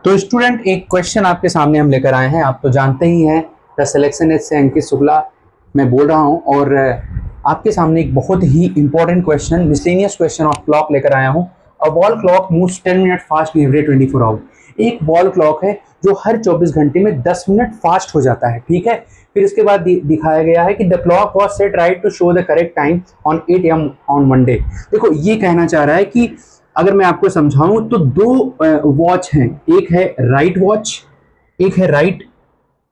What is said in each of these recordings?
तो स्टूडेंट एक क्वेश्चन आपके सामने हम लेकर आए हैं। आप तो जानते ही हैं द सिलेक्शन से अंकित शुक्ला मैं बोल रहा हूं और आपके सामने एक बहुत ही important question miscellaneous question of clock लेकर आया हूं। A wall clock moves 10 minute fast in every 24 hour. एक वॉल क्लॉक है जो हर 24 घंटे में 10 मिनट फास्ट हो जाता है, ठीक है। फिर इसके बाद दिखाया गया है कि the clock was set right to show the correct time on 8 AM on Monday. देखो ये कहना चाह रहा है कि अगर मैं आपको समझाऊं तो दो वॉच हैं, एक है राइट वॉच, एक है राइट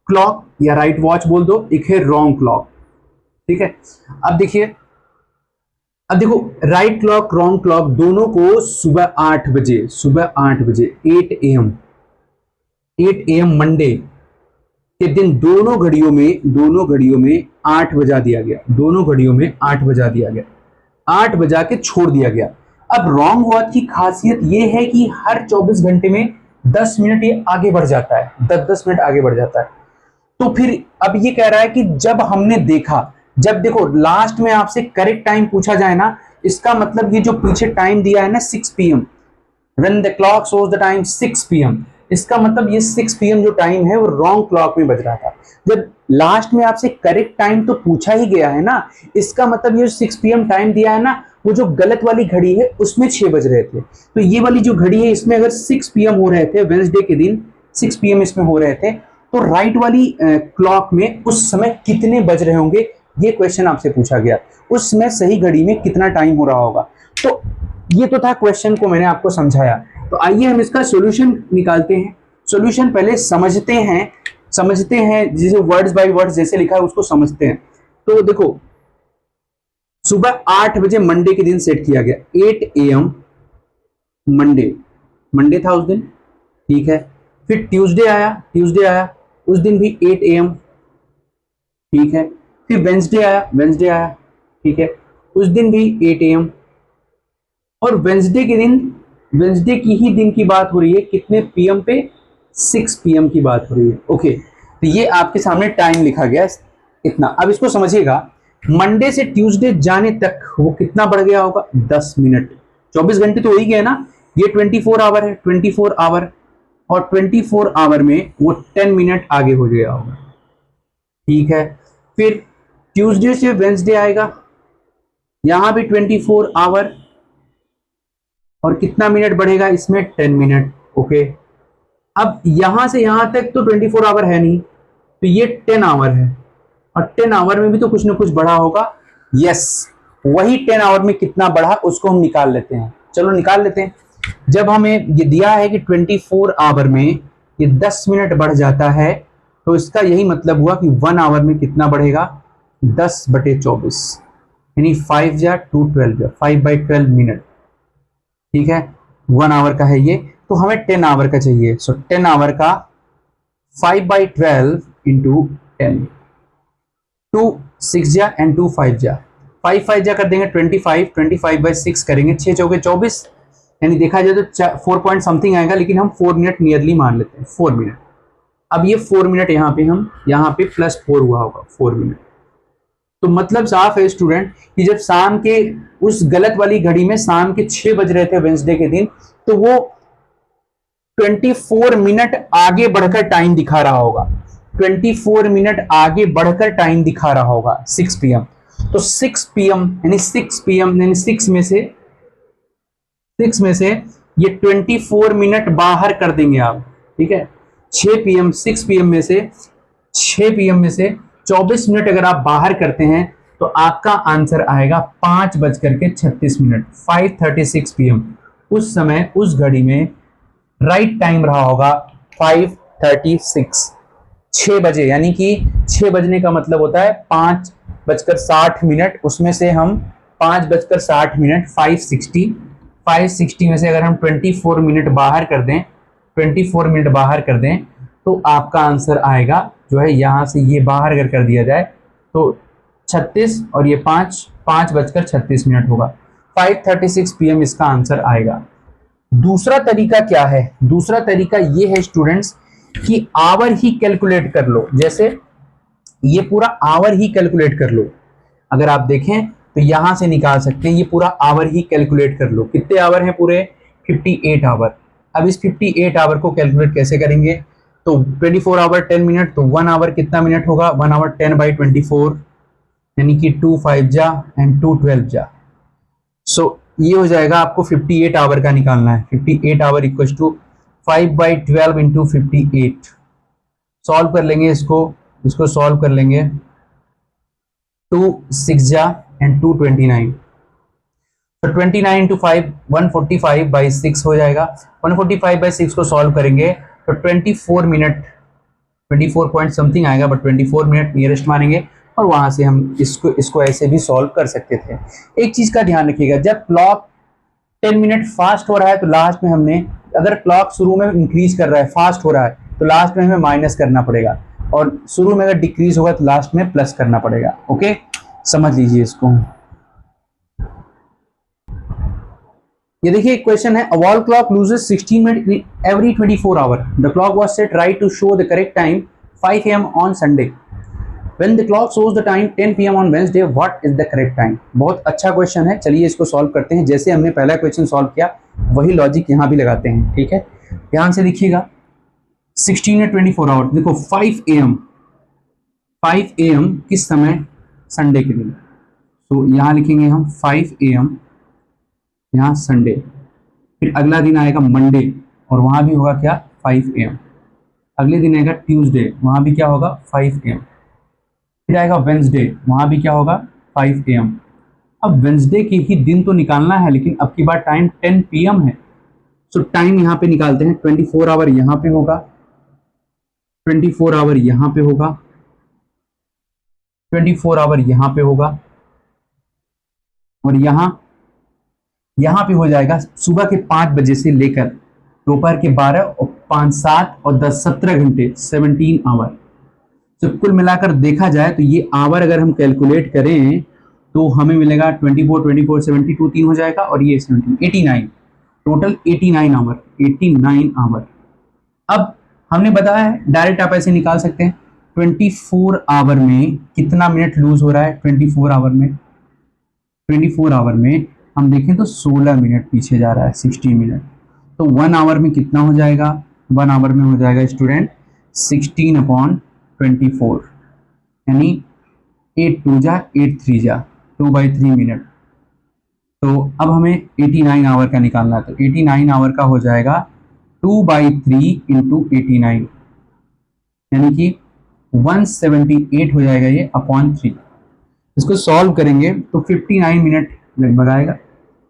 क्लॉक या राइट वॉच बोल दो, एक है रॉन्ग क्लॉक, ठीक है। अब देखिए, अब देखो राइट क्लॉक रॉन्ग क्लॉक दोनों को सुबह 8 बजे 8 AM मंडे के दिन दोनों घड़ियों में 8 बजा दिया गया, दोनों घड़ियों में 8 बजा दिया गया, 8 बजा के छोड़ दिया गया। अब रॉन्ग वॉच की खासियत ये है कि हर 24 घंटे में 10 मिनट ये आगे बढ़ जाता है, 10-10 मिनट आगे बढ़ जाता है। तो फिर अब ये कह रहा है कि जब हमने देखा, जब देखो लास्ट में आपसे करेक्ट टाइम पूछा जाए ना, इसका मतलब ये जो पीछे टाइम दिया है ना 6 PM, when the clock shows the time 6 PM, इसका मतलब ये 6 PM जो टाइम है वो रॉन्ग क्लॉक में बज रहा था। जब लास्ट में आपसे करेक्ट टाइम तो पूछा ही गया है ना, इसका मतलब ये 6 PM टाइम दिया है ना, वो जो गलत वाली घड़ी है उसमें 6 बज रहे थे। तो ये वाली जो घड़ी है इसमें अगर 6 PM हो रहे थे, वेडनेसडे के दिन 6 PM इसमें हो रहे थे, तो राइट वाली क्लॉक में उस समय कितने बज रहे होंगे, ये क्वेश्चन आपसे पूछा गया। उस समय सही घड़ी में कितना टाइम हो रहा होगा। तो ये तो था क्वेश्चन को मैंने आपको समझाया। तो आइए हम इसका सॉल्यूशन निकालते हैं। सॉल्यूशन पहले समझते हैं जैसे वर्ड्स बाय वर्ड्स जैसे लिखा है उसको समझते हैं। तो देखो सुबह 8 बजे मंडे के दिन सेट किया गया, 8 AM मंडे था उस दिन, ठीक है। फिर ट्यूसडे आया उस दिन भी 8 AM, ठीक है। फिर वेंसडे आया, ठीक है, उस दिन भी 8 AM। और वेंसडे की ही दिन की बात हो रही है, कितने PM पे, 6 PM की बात हो रही है। ओके, तो ये आपके सामने टाइम लिखा गया इतना। अब इसको समझिएगा, मंडे से ट्यूसडे जाने तक वो कितना बढ़ गया होगा, 10 मिनट। 24 घंटे तो हो ही गया ना, ये 24 आवर है, 24 आवर, और 24 आवर में वो 10 मिनट आगे हो गया होगा, ठीक है। फिर ट्यूसडे से वेंसडे आएगा, यहां भी 24 आवर, और कितना मिनट बढ़ेगा इसमें, 10 मिनट। ओके, अब यहां से यहां तक तो 24 आवर है नहीं, तो ये 10 आवर है, और 10 आवर में भी तो कुछ ना कुछ बढ़ा होगा। यस, वही 10 आवर में कितना बढ़ा उसको हम निकाल लेते हैं। चलो निकाल लेते हैं। जब हमें ये दिया है कि 24 आवर में ये 10 मिनट बढ़ जाता है, तो इसका यही मतलब हुआ कि 1 आवर में कितना बढ़ेगा, 10/24, यानी 5 या 2 12 5/12 मिनट, ठीक है। 1 आवर का है ये, तो हमें 10 आवर का चाहिए। सो 10 आवर का 5/12 इंटू 10, 2 6 जा एंड 2 5 जा, 5 5 जा कर देंगे 25, 25/6 करेंगे, 6 चौके 24, यानी देखा जाए तो 4 पॉइंट समथिंग आएगा, लेकिन हम 4 मिनट नियरली मान लेते हैं, 4 मिनट। अब ये 4 मिनट यहाँ पे +4 हुआ होगा, 4 मिनट। तो मतलब साफ है स्टूडेंट कि जब शाम के उस गलत वाली घड़ी में शाम के 6 बज रहे थे वेंसडे के दिन, तो वो 24 मिनट आगे बढ़कर टाइम दिखा रहा होगा, 24 मिनट आगे बढ़कर टाइम दिखा रहा होगा 6 PM। तो 6 PM यानी 6 PM यानी 6 में से ये 24 मिनट बाहर कर देंगे आप, ठीक है। 6 PM 6 PM में से 24 मिनट अगर आप बाहर करते हैं तो आपका आंसर आएगा 5:36, 5:36 PM। उस समय उस घड़ी में राइट टाइम रहा होगा 5:36, 6 बजे, यानी कि 6 बजने का मतलब होता है 5:60, उसमें से हम 5:60, 560 में से अगर हम 24 मिनट बाहर कर दें, 24 मिनट बाहर कर दें, तो आपका आंसर आएगा जो है, यहां से ये बाहर अगर कर दिया जाए तो 36, और ये 5:36 होगा, 5:36 PM इसका आंसर आएगा। दूसरा तरीका क्या है, दूसरा तरीका ये है स्टूडेंट्स कि आवर ही कैलकुलेट कर लो। जैसे ये पूरा आवर ही कैलकुलेट कर लो, अगर आप देखें तो यहां से निकाल सकते हैं, ये पूरा आवर ही कैलकुलेट कर लो। कितने आवर हैं पूरे, 58 आवर, अब इस 58 आवर को कैलकुलेट कैसे करेंगे, तो 24 आवर 10 मिनट, तो 1 आवर कितना मिनट होगा, 1 आवर 10/24, यानी कि 2 5 जा एंड 2 12 जा। सो ये हो जाएगा, आपको 58 आवर का निकालना है। 58 hour equal to 5/12 into 58। Solve कर लेंगे इसको सॉल्व कर लेंगे, 2 6 जा एंड 2 29, तो 29 इंटू 5 145/6 हो जाएगा। 145/6 को सॉल्व करेंगे तो 24 मिनट, 24 पॉइंट समथिंग आएगा, बट 24 मिनट नियरेस्ट मानेंगे, और वहां से हम इसको ऐसे भी सॉल्व कर सकते थे। एक चीज का ध्यान रखिएगा, जब क्लॉक 10 मिनट फास्ट हो रहा है तो लास्ट में हमने, अगर क्लॉक शुरू में इंक्रीज कर रहा है, फास्ट हो रहा है, तो लास्ट में हमें माइनस करना पड़ेगा, और शुरू में अगर डिक्रीज होगा तो लास्ट में प्लस करना पड़ेगा। ओके, समझ लीजिए इसको। ये देखिए एक क्वेश्चन है, a wall clock loses 16 minute every 24 hour, the clock was set right to show the correct time 5 AM on Sunday, when the clock shows the time 10 PM on Wednesday, what is the correct time. बहुत अच्छा question है, चलिए इसको solve करते हैं। जैसे हमने पहला क्वेश्चन सॉल्व किया वही लॉजिक यहाँ भी लगाते हैं, ठीक है। ध्यान से देखिएगा, 16 या 24 आवर, देखो 5 AM किस समय, संडे के दिन, तो यहाँ लिखेंगे हम 5 AM, यहाँ संडे, फिर अगला दिन आएगा मंडे, और वहां भी होगा क्या 5 AM, अगले दिन आएगा ट्यूसडे, वहां भी क्या होगा 5 AM, फिर आएगा वेंसडे, वहां भी क्या होगा 5 AM। अब वेंसडे के ही दिन तो निकालना है, लेकिन अब की बार टाइम 10 PM है, तो टाइम यहाँ पे निकालते हैं, 24 आवर यहाँ पे होगा, 24 आवर यहाँ पे होगा, 24 आवर यहाँ पे होगा, और यहाँ पे हो जाएगा सुबह के 5 बजे से लेकर दोपहर के 12 और 5 7 और 10 17 घंटे, 17 आवर। तो कुल मिलाकर देखा जाए तो ये आवर अगर हम कैलकुलेट करें तो हमें मिलेगा 24 72 3 हो जाएगा, और ये 17 89, टोटल 89 आवर, 89 आवर। अब हमने बताया है डायरेक्ट आप ऐसे निकाल सकते हैं, 24 आवर में कितना मिनट लूज हो रहा है, 24 आवर में हम देखें तो 16 मिनट पीछे जा रहा है, 60 मिनट। तो 1 आवर में कितना हो जाएगा, 1 आवर में हो जाएगा स्टूडेंट 16/24, यानी 8 2 जा 8 3 जा 2/3 मिनट। तो अब हमें 89 आवर का निकालना है, तो 89 आवर का हो जाएगा 2/3 इंटू 89, यानी कि 178 हो जाएगा ये अपॉन 3। इसको सॉल्व करेंगे तो 59 मिनट लगभग आएगा,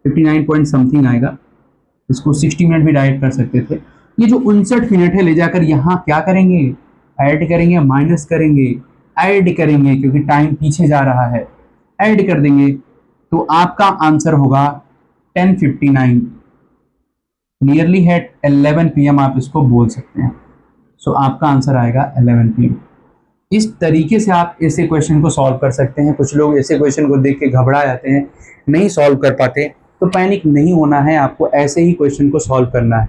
59 पॉइंट समथिंग आएगा। इसको 60 मिनट भी डायरेक्ट कर सकते थे। ये जो 59 मिनट है ले जाकर यहाँ क्या करेंगे, ऐड करेंगे, माइनस करेंगे, ऐड करेंगे, क्योंकि टाइम पीछे जा रहा है, ऐड कर देंगे, तो आपका आंसर होगा 10:59, नियरली है 11 PM आप इसको बोल सकते हैं। सो आपका आंसर आएगा 11 PM। इस तरीके से आप ऐसे क्वेश्चन को सॉल्व कर सकते हैं। कुछ लोग ऐसे क्वेश्चन को देख के घबरा जाते हैं, नहीं सॉल्व कर पाते, तो पैनिक नहीं होना है, आपको ऐसे ही क्वेश्चन को सॉल्व करना है।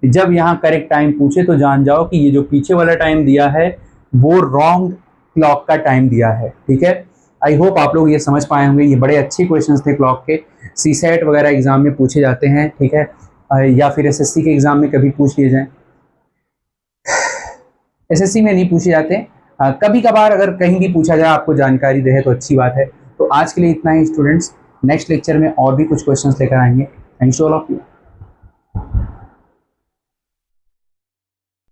जब यहाँ करेक्ट टाइम पूछे तो जान जाओ कि ये जो पीछे वाला टाइम दिया है वो रॉन्ग क्लॉक का टाइम दिया है, ठीक है। आई होप आप लोग ये समझ पाए होंगे। ये बड़े अच्छे क्वेश्चंस थे क्लॉक के, सीसेट वगैरह एग्जाम में पूछे जाते हैं, ठीक है, या फिर एसएससी के एग्जाम में कभी पूछ लिए जाए। एसएससी में नहीं पूछे जाते, कभी कभार अगर कहीं भी पूछा जाए, आपको जानकारी रहे तो अच्छी बात है। तो आज के लिए इतना ही स्टूडेंट्स, नेक्स्ट लेक्चर में और भी कुछ क्वेश्चंस लेकर आएंगे। Thanks to all of you.